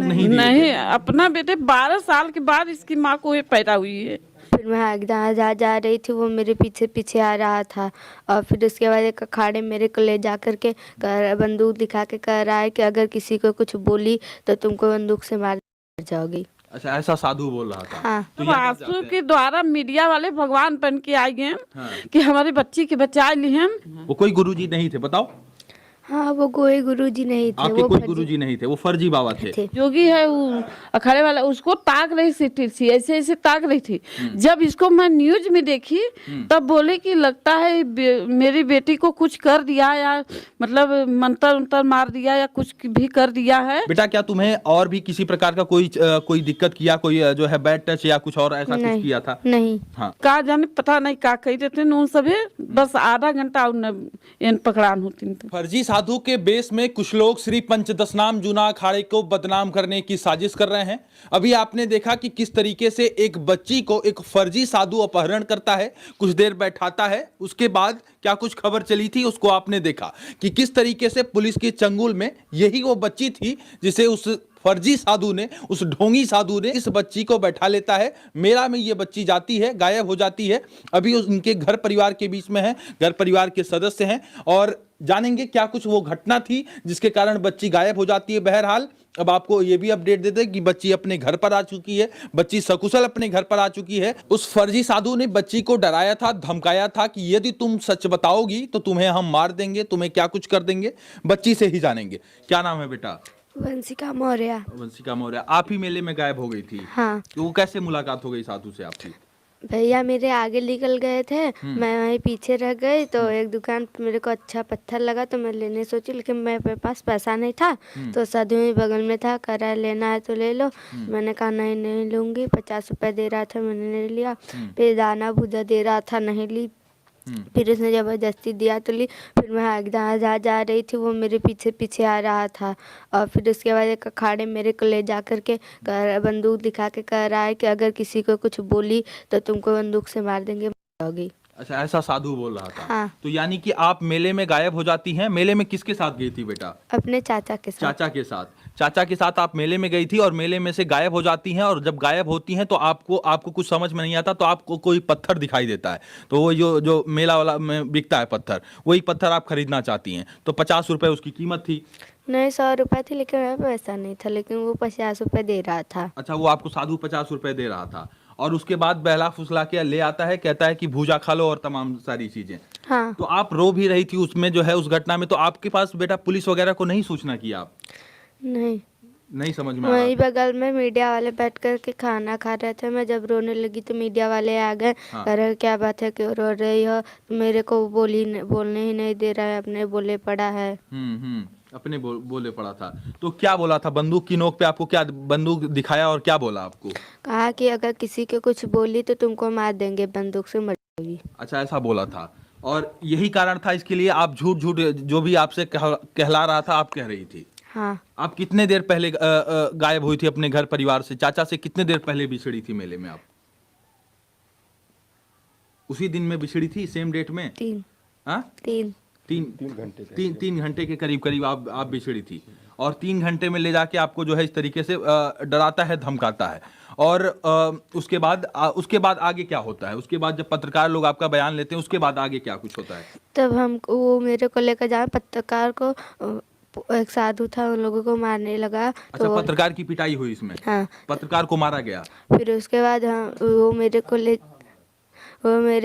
नहीं दिए नहीं, थे? अपना बेटे 12 साल के बाद इसकी माँ को ये पैदा हुई है। फिर मैं जहाँ जहाँ जा रही थी वो मेरे पीछे पीछे आ रहा था, और फिर उसके बाद एक अखाड़े मेरे को ले जा कर के बंदूक दिखा के कह रहा है कि अगर किसी को कुछ बोली तो तुमको बंदूक से मार जाओगी। अच्छा, ऐसा साधु बोल रहा था। हाँ। तो तो यहाँ क्या आंसू चाहते के द्वारा मीडिया वाले भगवान बन के आए हैं हाँ। कि हमारी बच्ची के बचा ली हैं। हैं? वो कोई गुरुजी नहीं थे, बताओ। हाँ, वो कोई गुरुजी नहीं थे, आपके वो कोई फर्जी गुरुजी नहीं थे, वो फर्जी बाबा थे। जोगी है वो अखाड़े वाला, उसको ताक रही थी, ऐसे ऐसे ताक रही थी। जब इसको मैं न्यूज में देखी तब बोले कि लगता है मेरी बेटी को कुछ कर दिया, या मतलब मंतर उंतर मार दिया या कुछ भी कर दिया है। बेटा, क्या तुम्हें और भी किसी प्रकार का कोई दिक्कत किया, कोई जो है बैड टच या कुछ और ऐसा कुछ किया था? नहीं। हाँ। का जाने, पता नहीं का कही देते उन सभी, बस आधा घंटा उन पकड़ान होती। फर्जी साधु के बेस में कुछ लोग श्री पंचदशनाम जूना अखाड़े को बदनाम करने की साजिश कर रहे हैं। अभी आपने देखा कि किस तरीके से एक बच्ची को एक फर्जी साधु अपहरण करता है, कुछ देर बैठाता है, उसके बाद क्या कुछ खबर चली थी उसको आपने देखा कि किस तरीके से पुलिस के चंगुल में यही वो बच्ची थी जिसे उस फर्जी साधु ने, उस ढोंगी साधु ने इस बच्ची को बैठा लेता है। मेला में ये बच्ची जाती है, गायब हो जाती है। अभी उनके घर परिवार के बीच में है, घर परिवार के सदस्य हैं और जानेंगे क्या कुछ वो घटना थी जिसके कारण बच्ची गायब हो जाती है। बहरहाल अब आपको ये भी अपडेट देते कि बच्ची अपने घर पर आ चुकी है, बच्ची सकुशल अपने घर पर आ चुकी है। उस फर्जी साधु ने बच्ची को डराया था, धमकाया था कि यदि तुम सच बताओगी तो तुम्हें हम मार देंगे, तुम्हें क्या कुछ कर देंगे। बच्ची से ही जानेंगे। क्या नाम है बेटा? वंशिका मौर्य। वंशिका मौर्य। आप ही मेले में गायब हो गई थी? हाँ। तो वो कैसे मुलाकात हो गई साधु से आपकी? भैया मेरे आगे निकल गए थे, मैं वहीं पीछे रह गई, तो एक दुकान पे मेरे को अच्छा पत्थर लगा तो मैं लेने सोची, लेकिन मेरे पास पैसा नहीं था। तो साधु ही बगल में था, कह रहा है लेना है तो ले लो। मैंने कहा नहीं नहीं लूँगी। 50 रुपये दे रहा था, मैंने नहीं लिया। फिर दाना भूजा दे रहा था, नहीं ली। फिर उसने ज़बरदस्ती दिया तो ली। फिर मैं जहाँ जहाँ जा रही थी वो मेरे पीछे पीछे आ रहा था, और फिर उसके बाद एक अखाड़े मेरे को ले जा कर के बंदूक दिखा के कह रहा है कि अगर किसी को कुछ बोली तो तुमको बंदूक से मार देंगे, मारोगी। अच्छा, ऐसा साधु बोल रहा था। हाँ। तो यानी कि आप मेले में गायब हो जाती हैं। मेले में किसके साथ गई थी बेटा? अपने चाचा के साथ। चाचा के साथ। चाचा के साथ आप मेले में गई थी और मेले में से गायब हो जाती हैं, और जब गायब होती हैं तो आपको कुछ समझ में नहीं आता, तो आपको कोई पत्थर दिखाई देता है, तो वो जो मेला वाला में बिकता है पत्थर, वही पत्थर आप खरीदना चाहती हैं। तो 50 रुपए उसकी कीमत थी। नहीं, 100 रुपये थी, लेकिन मेरे पैसा नहीं था, लेकिन वो 50 रुपये दे रहा था। अच्छा, वो आपको साधु 50 रुपए दे रहा था, और उसके बाद बहला फुसला के ले आता है, कहता है कि भूजा खा लो और तमाम सारी चीजें। हाँ। तो आप रो भी रही थी उसमें, जो है उस घटना में। तो आपके पास बेटा पुलिस वगैरह को नहीं सूचना की आप? नहीं समझ में आ रहा वहीं बगल में मीडिया वाले बैठ कर के खाना खा रहे थे। मैं जब रोने लगी तो मीडिया वाले आ गए। हाँ। कह रहे क्या बात है, क्यों रो रही हो? मेरे को बोलने ही नहीं दे रहा है, अपने बोले पड़ा है। अपने बोले पड़ा था। तो क्या बोला था? बंदूक की नोक पे आपको क्या बंदूक दिखाया और क्या बोला आपको? कहा कि अगर किसी को कुछ बोली तो तुमको मार देंगे, बंदूक से मर जाओगी। अच्छा, ऐसा बोला था, और यही कारण था इसके लिए आप झूठ झूठ जो भी आपसे कहला रहा था आप कह रही थी? हाँ। आप कितने देर पहले गायब हुई थी अपने घर परिवार से? चाचा से कितने देर पहले बिछड़ी थी मेले में आप? उसी दिन में बिछड़ी थी, सेम डेट में? 3 हाँ, 3 घंटे के करीब आप बिछड़ी थी, और 3 घंटे में ले जाके आपको जो है इस तरीके से डराता है, धमकाता है। और उसके बाद आगे क्या होता है? उसके बाद जब पत्रकार लोग आपका बयान लेते हैं, उसके बाद आगे क्या कुछ होता है? तब वो मेरे को लेकर जाए, पत्रकार को, एक साधु था, उन लोगों को मारने लगा। अच्छा, तो पत्रकार की पिटाई हुई इसमें? हाँ। पत्रकार को मारा गया। फिर उसके बाद वो मेरे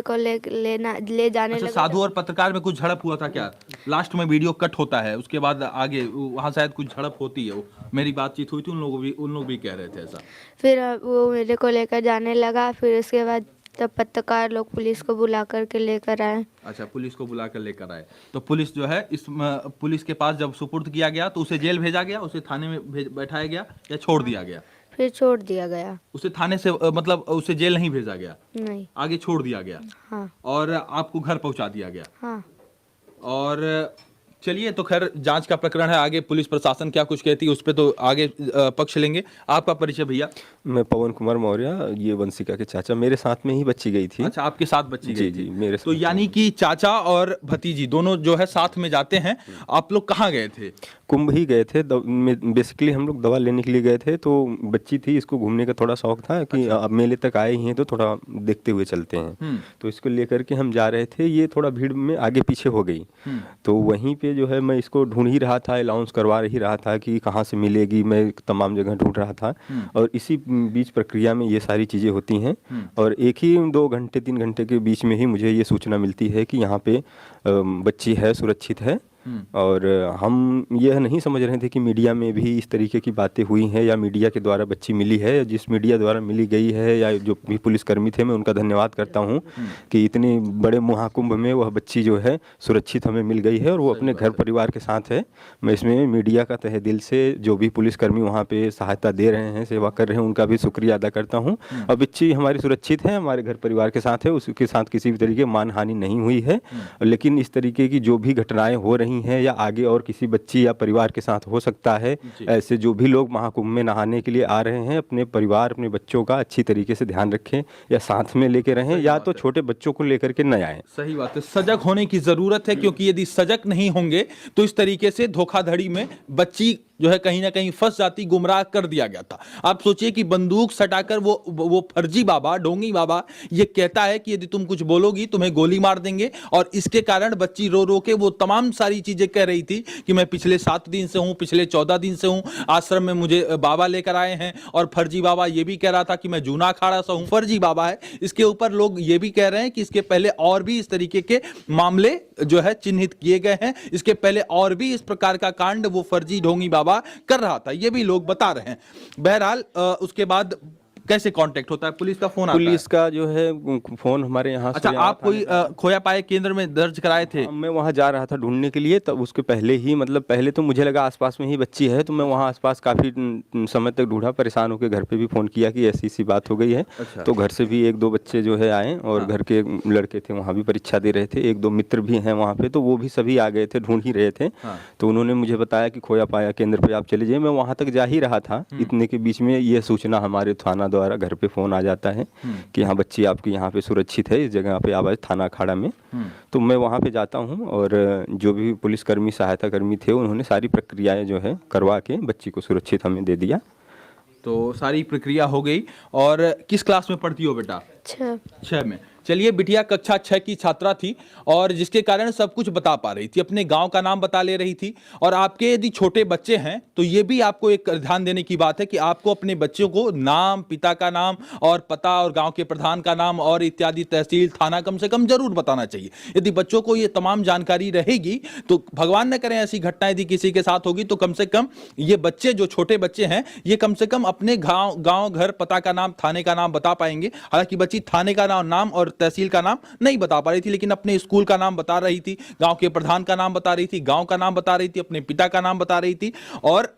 को ले जाने अच्छा, लगा। साधु और पत्रकार में कुछ झड़प हुआ था क्या? लास्ट में वीडियो कट होता है, उसके बाद आगे वहां शायद कुछ झड़प होती है। मेरी बातचीत हुई थी, उन लोग भी कह रहे थे ऐसा। फिर वो मेरे को लेकर जाने लगा। फिर उसके बाद तब पत्रकार लोग पुलिस को बुला करके लेकर आए। अच्छा, पुलिस को बुला कर लेकर आए। तो पुलिस जो है पुलिस के पास जब सुपुर्द किया गया तो उसे जेल भेजा गया, उसे थाने में बैठाया गया या छोड़ दिया गया? फिर छोड़ दिया गया। उसे थाने से मतलब उसे जेल नहीं भेजा गया? नहीं। आगे छोड़ दिया गया। हाँ। और आपको घर पहुंचा दिया गया। हाँ। और चलिए, तो खैर जांच का प्रकरण है, आगे पुलिस प्रशासन क्या कुछ कहती है उस पर तो आगे पक्ष लेंगे। आपका परिचय भैया? मैं पवन कुमार मौर्य, ये वंशिका के चाचा। मेरे साथ में ही बच्ची गई थी। अच्छा, आपके साथ बच्ची गई थी? जी, मेरे तो यानी कि चाचा और भतीजी दोनों जो है साथ में जाते हैं। आप लोग कहाँ गए थे? कुंभ ही गए थे। बेसिकली हम लोग दवा लेने के लिए गए थे, तो बच्ची थी, इसको घूमने का थोड़ा शौक था कि अब मेले तक आए ही हैं तो थोड़ा देखते हुए चलते हैं। तो इसको लेकर के हम जा रहे थे, ये थोड़ा भीड़ में आगे पीछे हो गई। तो वहीं पे जो है मैं इसको ढूंढ ही रहा था, अलाउंस करवा ही रहा था कि कहाँ से मिलेगी, मैं तमाम जगह ढूंढ रहा था। और इसी बीच प्रक्रिया में ये सारी चीज़ें होती हैं, और एक ही 2 घंटे 3 घंटे के बीच में ही मुझे ये सूचना मिलती है कि यहाँ पे बच्ची है, सुरक्षित है। और हम यह नहीं समझ रहे थे कि मीडिया में भी इस तरीके की बातें हुई हैं, या मीडिया के द्वारा बच्ची मिली है। जिस मीडिया द्वारा मिली गई है, या जो भी पुलिसकर्मी थे, मैं उनका धन्यवाद करता हूं कि इतने बड़े महाकुंभ में वह बच्ची जो है सुरक्षित हमें मिल गई है, और वो अपने घर परिवार के साथ है। मैं इसमें मीडिया का तहे दिल से जो भी पुलिसकर्मी वहाँ पे सहायता दे रहे हैं, सेवा कर रहे हैं, उनका भी शुक्रिया अदा करता हूँ। और बच्ची हमारी सुरक्षित है, हमारे घर परिवार के साथ है, उसके साथ किसी भी तरीके मान हानि नहीं हुई है। लेकिन इस तरीके की जो भी घटनाएं हो रही हैं, या आगे और किसी बच्ची या परिवार के साथ हो सकता है, ऐसे जो भी लोग महाकुंभ में नहाने के लिए आ रहे हैं, अपने परिवार, अपने बच्चों का अच्छी तरीके से ध्यान रखें, या साथ में लेके रहें, या तो छोटे बच्चों को लेकर के न आए। सही बात है, सजग होने की जरूरत है, क्योंकि यदि सजग नहीं होंगे तो इस तरीके से धोखाधड़ी में बच्ची जो है कहीं ना कहीं फंस जाती, गुमराह कर दिया गया था। आप सोचिए कि बंदूक सटाकर वो फर्जी बाबा, ढोंगी बाबा ये कहता है कि यदि तुम कुछ बोलोगी तुम्हें गोली मार देंगे, और इसके कारण बच्ची रो रो के वो तमाम सारी चीजें कह रही थी कि मैं पिछले 7 दिन से हूं, पिछले 14 दिन से हूं, आश्रम में मुझे बाबा लेकर आए हैं। और फर्जी बाबा ये भी कह रहा था कि मैं जूना अखाड़ा सा हूं, फर्जी बाबा है। इसके ऊपर लोग ये भी कह रहे हैं कि इसके पहले और भी इस तरीके के मामले जो है चिन्हित किए गए हैं, इसके पहले और भी इस प्रकार का कांड वो फर्जी ढोंगी बाबा कर रहा था, ये भी लोग बता रहे हैं। बहरहाल उसके बाद कैसे कांटेक्ट होता है? पुलिस का फोन आता है? पुलिस का जो है फोन हमारे यहाँ से। अच्छा, आप कोई खोया पाए केंद्र में दर्ज कराए थे? मैं वहाँ जा रहा था ढूंढने के लिए, तब उसके पहले ही, मतलब पहले तो मुझे लगा आसपास में ही बच्ची है, तो मैं वहाँ आसपास काफ़ी समय तक ढूंढा, परेशान होकर घर पे भी फ़ोन किया कि ऐसी सी बात हो गई है। अच्छा। तो घर से भी 1-2 बच्चे जो है आए, और घर के लड़के थे वहाँ भी परीक्षा दे रहे थे, 1-2 मित्र भी हैं वहाँ पे, तो वो भी सभी आ गए थे, ढूंढ ही रहे थे। तो उन्होंने मुझे बताया कि खोया पाया केंद्र पे आप चले जाइए। मैं वहाँ तक जा ही रहा था, इतने के बीच में ये सूचना हमारे थाना द्वारा घर पे फ़ोन आ जाता है कि हाँ बच्ची आपकी यहाँ पे सुरक्षित है, इस जगह पे आवाज थाना अखाड़ा में। तो मैं वहाँ पे जाता हूँ, और जो भी पुलिसकर्मी, सहायता कर्मी थे, उन्होंने सारी प्रक्रियाएं जो है करवा के बच्ची को सुरक्षित हमें दे दिया। तो सारी प्रक्रिया हो गई। और किस क्लास में पढ़ती हो बेटा? 6 में। चलिए, बिटिया कक्षा 6 की छात्रा थी, और जिसके कारण सब कुछ बता पा रही थी, अपने गांव का नाम बता ले रही थी। और आपके यदि छोटे बच्चे हैं तो ये भी आपको एक ध्यान देने की बात है कि आपको अपने बच्चों को नाम, पिता का नाम और पता, और गांव के प्रधान का नाम, और इत्यादि, तहसील, थाना कम से कम जरूर बताना चाहिए। यदि बच्चों को ये तमाम जानकारी रहेगी तो भगवान न करें ऐसी घटना यदि किसी के साथ होगी, तो कम से कम ये बच्चे, जो छोटे बच्चे हैं, ये कम से कम अपने गाँव, घर, पता का नाम, थाने का नाम बता पाएंगे। हालांकि बच्ची थाने का नाम और तहसील का नाम नहीं बता पा रही थी, लेकिन अपने स्कूल का नाम बता रही थी, गांव के प्रधान का नाम बता रही थी, गांव का नाम बता रही थी, अपने पिता का नाम बता रही थी, और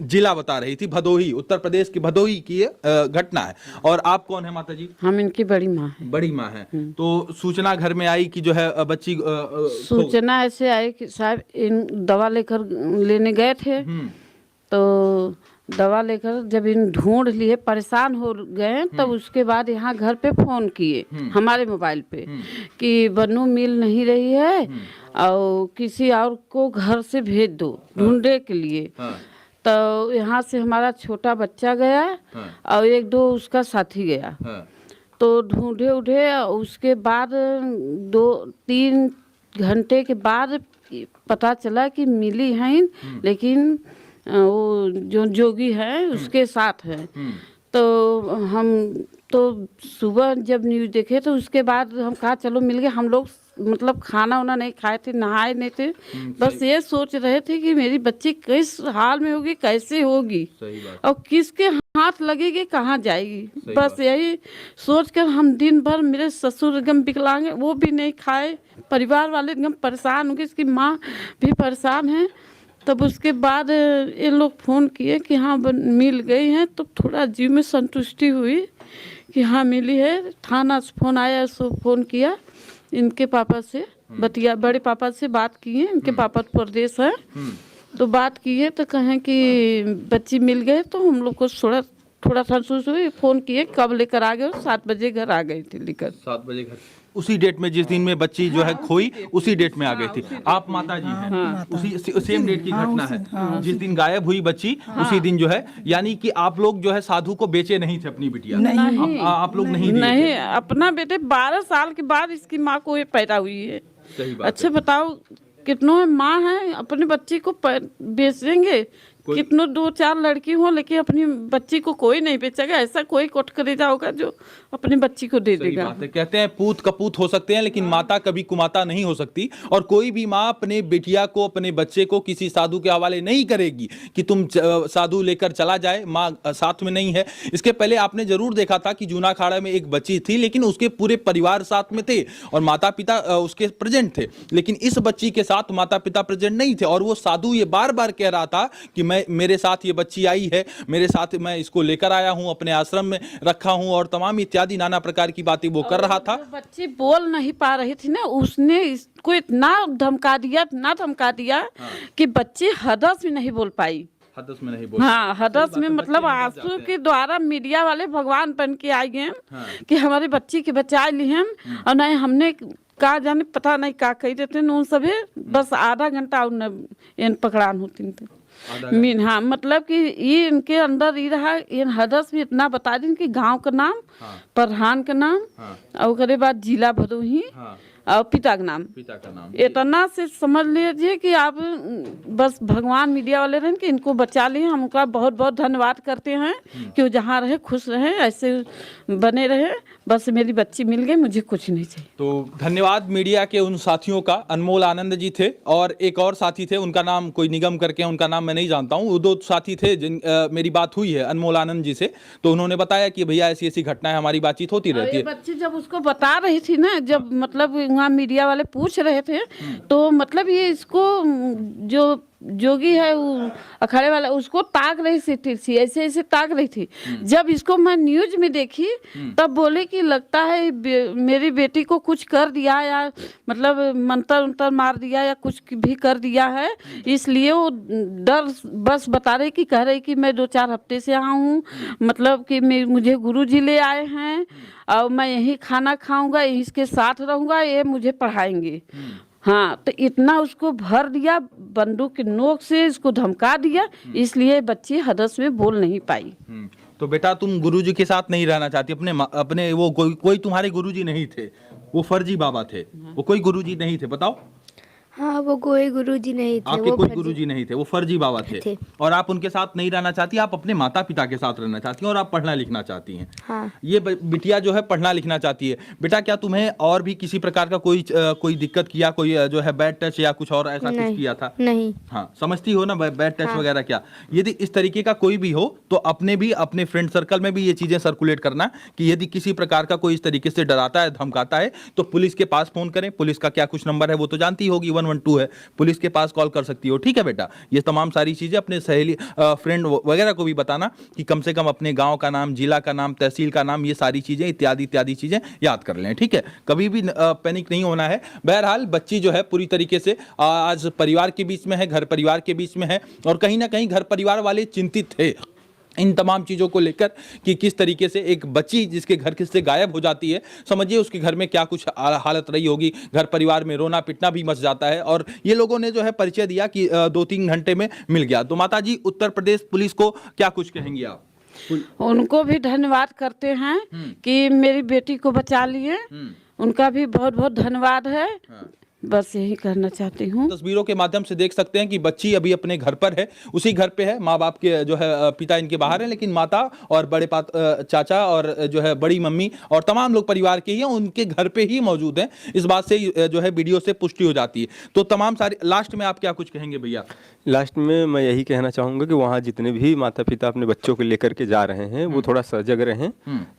जिला बता रही थी। भदोही, उत्तर प्रदेश की भदोही की घटना है। और आप कौन है माता जी? हम इनकी बड़ी माँ है। बड़ी माँ है। तो सूचना घर में आई कि जो है बच्ची सूचना ऐसे आई कि साहब इन दवा लेने गए थे, तो दवा लेकर जब इन ढूंढ लिए, परेशान हो गए, तब उसके बाद यहाँ घर पे फोन किए हमारे मोबाइल पे कि बन्नू मिल नहीं रही है, और किसी और को घर से भेज दो ढूंढने के लिए। तो यहाँ से हमारा छोटा बच्चा गया, और 1-2 उसका साथी गया। तो ढूंढे उठे, उसके बाद 2-3 घंटे के बाद पता चला कि मिली हैं, लेकिन वो जो जोगी है उसके साथ है। तो हम तो सुबह जब न्यूज़ देखे, तो उसके बाद हम कहा चलो मिल गए। हम लोग मतलब खाना वाना नहीं खाए थे, नहाए नहीं थे, बस ये सोच रहे थे कि मेरी बच्ची किस हाल में होगी, कैसे होगी, और किसके हाथ लगेगी, कहाँ जाएगी। बस यही सोचकर हम दिन भर, मेरे ससुर एकदम विकलांग, वो भी नहीं खाए, परिवार वाले एकदम परेशान हो गए, इसकी माँ भी परेशान है। तब उसके बाद ये लोग फ़ोन किए कि हाँ मिल गई हैं, तो थोड़ा जीव में संतुष्टि हुई कि हाँ मिली है। थाना से फ़ोन आया, सो फ़ोन किया इनके पापा से, बड़े पापा से बात किए, इनके पापा प्रदेश है, तो बात किए तो कहें कि बच्ची मिल गए। तो हम लोग को थोड़ा संतुष्ट हुई, फ़ोन किए, कब लेकर आ गए? 7 बजे घर आ गई थी लेकर। 7 बजे घर। उसी डेट में जिस दिन में बच्ची जो है खोई उसी डेट में आ गई थी। आप माता जी हैं, उसी सेम डेट की घटना है, जिस दिन गायब हुई बच्ची उसी दिन जो है, यानी कि आप लोग जो है साधु को बेचे नहीं थे अपनी बिटिया? नहीं, आप लोग नहीं दिए थे? नहीं, अपना बेटे 12 साल के बाद इसकी माँ को ये पैदा हुई है। सही बात अच्छा बताओ, कितनों माँ है अपने बच्ची को बेच देंगे, कितनों 2-4 लड़की हो लेकिन अपनी बच्ची को कोई नहीं बेचेगा। ऐसा कोई कोट करेगा होगा जो अपनी बच्ची को दे सही देगा। बात है। कहते हैं पूत कपूत हो सकते हैं लेकिन माता कभी कुमाता नहीं हो सकती, और कोई भी माँ अपने बेटिया को, अपने बच्चे को किसी साधु के हवाले नहीं करेगी कि तुम साधु लेकर चला जाए, माँ साथ में नहीं है। इसके पहले आपने जरूर देखा था कि जूना अखाड़ा में एक बच्ची थी लेकिन उसके पूरे परिवार साथ में थे और माता पिता उसके प्रेजेंट थे, लेकिन इस बच्ची के साथ माता पिता प्रेजेंट नहीं थे। और वो साधु ये बार बार कह रहा था कि मेरे साथ ये बच्ची आई है, मेरे साथ, मैं इसको लेकर आया हूं, अपने आश्रम में रखा हूं, और तमाम इत्यादि नाना प्रकार की बातें वो कर रहा था। बच्ची बोल नहीं पा रही थी ना, उसने इसको इतना धमका दिया कि बच्ची हदस में नहीं बोल पाई। हदस में नहीं बोल? हाँ, हदस में मतलब आंसू के द्वारा मीडिया वाले भगवान बन के आए हैं कि हमारी बच्ची के बचा ली हैं, और नहीं हमने कहा जाने पता नहीं का कही देते उन सभी, बस आधा घंटा उन पकड़ान होती थी। हाँ, मतलब कि ये इनके अंदर ये रहा, इन हदस में इतना बता दिन कि गांव का नाम, प्रधान का नाम, और उसके बाद जिला भदोही और पिता का नाम, इतना से समझ लीजिए कि आप बस भगवान मीडिया वाले रहें कि इनको बचा लिए। हम उनका बहुत बहुत धन्यवाद करते हैं कि वो जहाँ रहे खुश रहे, ऐसे बने रहे। बस मेरी बच्ची मिल गई, मुझे कुछ नहीं चाहिए। तो धन्यवाद मीडिया के उन साथियों का। अनमोल आनंद जी थे और एक और साथी थे, उनका नाम कोई निगम करके, उनका नाम मैं नहीं जानता हूँ। वो 2 साथी थे जिन मेरी बात हुई है अनमोल आनंद जी से, तो उन्होंने बताया कि भैया ऐसी ऐसी घटनाएं, हमारी बातचीत होती रहती है। बच्ची जब उसको बता रही थी ना, जब मतलब वहाँ मीडिया वाले पूछ रहे थे, तो मतलब ये इसको जो जोगी है वो अखाड़े वाला, उसको ताक रही थी, ऐसे ऐसे ताक रही थी। जब इसको मैं न्यूज में देखी तब बोले कि लगता है मेरी बेटी को कुछ कर दिया, या मतलब मंतर उंतर मार दिया या कुछ भी कर दिया है, इसलिए वो डर बस बता रही कि कह रही कि मैं 2-4 हफ्ते से यहाँ हूँ, मतलब कि मुझे गुरुजी ले आए हैं और मैं यहीं खाना खाऊंगा, यहीं इसके साथ रहूंगा, ये मुझे पढ़ाएंगे। हाँ, तो इतना उसको भर दिया, बंदूक की नोक से इसको धमका दिया, इसलिए बच्ची हदस में बोल नहीं पाई। तो बेटा तुम गुरुजी के साथ नहीं रहना चाहती? अपने वो कोई तुम्हारे गुरुजी नहीं थे, वो फर्जी बाबा थे, वो कोई गुरुजी नहीं थे, बताओ? हाँ, वो कोई गुरुजी नहीं थे, आपके कोई गुरुजी नहीं थे, वो फर्जी बाबा थे। और आप उनके साथ नहीं रहना चाहती, आप अपने माता पिता के साथ रहना चाहती हैं और आप पढ़ना लिखना चाहती हैं। हाँ। ये बिटिया जो है पढ़ना लिखना चाहती है। बेटा क्या तुम्हें और भी किसी प्रकार का कोई दिक्कत किया, कोई जो है बैड टच या कुछ और ऐसा कुछ किया था? नहीं। हाँ, समझती हो ना बैड टच वगैरह क्या? यदि इस तरीके का कोई भी हो तो अपने फ्रेंड सर्कल में भी ये चीजें सर्कुलेट करना कि यदि किसी प्रकार का कोई इस तरीके से डराता है, धमकाता है, तो पुलिस के पास फोन करें। पुलिस का क्या कुछ नंबर है वो तो जानती होगी, 112 है, पुलिस के पास कॉल कर सकती हो। ठीक है बेटा, ये तमाम सारी चीजें अपने सहेली फ्रेंड वगैरह को भी बताना कि कम से कम अपने गांव का नाम, जिला का नाम, तहसील का नाम, ये सारी चीजें इत्यादि इत्यादि चीजें याद कर लें। ठीक है, कभी भी पैनिक नहीं होना है। बहरहाल बच्ची जो है पूरी तरीके से आज परिवार के बीच में है, घर परिवार के बीच में है, और कहीं ना कहीं घर परिवार वाले चिंतित थे इन तमाम चीज़ों को लेकर कि किस तरीके से एक बच्ची जिसके घर से गायब हो जाती है, समझिए उसके घर में क्या कुछ हालत रही होगी। घर परिवार में रोना पिटना भी मच जाता है, और ये लोगों ने जो है परिचय दिया कि 2-3 घंटे में मिल गया। तो माता जी, उत्तर प्रदेश पुलिस को क्या कुछ कहेंगी आप? उनको भी धन्यवाद करते हैं कि मेरी बेटी को बचा लिए, उनका भी बहुत बहुत धन्यवाद है। बस यही कहना चाहती हूँ। तस्वीरों के माध्यम से देख सकते हैं कि बच्ची अभी अपने घर पर है, उसी घर पे है। माँ बाप के जो है पिता इनके बाहर हैं, लेकिन माता और बड़े चाचा और जो है बड़ी मम्मी और तमाम लोग परिवार के ही हैं, उनके घर पे ही मौजूद हैं। इस बात से जो है वीडियो से पुष्टि हो जाती है। तो तमाम सारी, लास्ट में आप क्या कुछ कहेंगे भैया? लास्ट में मैं यही कहना चाहूँगा कि वहाँ जितने भी माता पिता अपने बच्चों को लेकर के जा रहे हैं वो थोड़ा सजग रहें,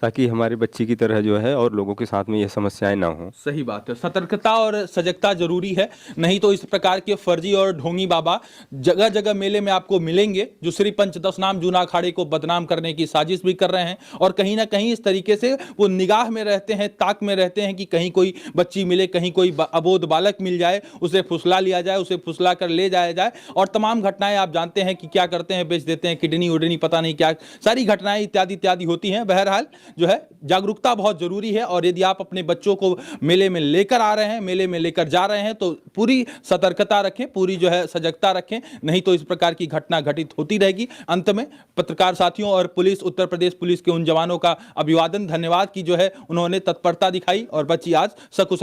ताकि हमारे बच्ची की तरह जो है और लोगों के साथ में ये समस्याएं ना हो। सही बात है, सतर्कता और सजगता जरूरी है, नहीं तो इस प्रकार के फर्जी और ढोंगी बाबा जगह जगह मेले में आपको मिलेंगे, जो श्री पंचदशनाम जूना अखाड़े को बदनाम करने की साजिश भी कर रहे हैं। और कहीं ना कहीं इस तरीके से वो निगाह में रहते हैं, ताक में रहते हैं कि कहीं कोई बच्ची मिले, कहीं कोई अबोध बालक मिल जाए, उसे फुसला लिया जाए, उसे फुसला कर ले जाया जाए। और तमाम घटनाएं आप जानते हैं कि क्या करते हैं, बेच देते हैं, किडनी उडनी पता नहीं क्या सारी घटनाएं इत्यादि इत्यादि होती हैं। बहरहाल जो है जागरूकता बहुत जरूरी है, और यदि आप अपने बच्चों को मेले में लेकर आ रहे हैं, मेले में लेकर जा रहे हैं, तो पूरी सतर्कता रखें, पूरी जो है सजगता रखें, नहीं तो इस प्रकार की घटना घटित होती रहेगी। अंत में पत्रकार साथियों और पुलिस, उत्तर प्रदेश पुलिस के उन जवानों का अभिवादन, धन्यवाद कि जो है उन्होंने तत्परता दिखाई और बच्ची आज सकुशल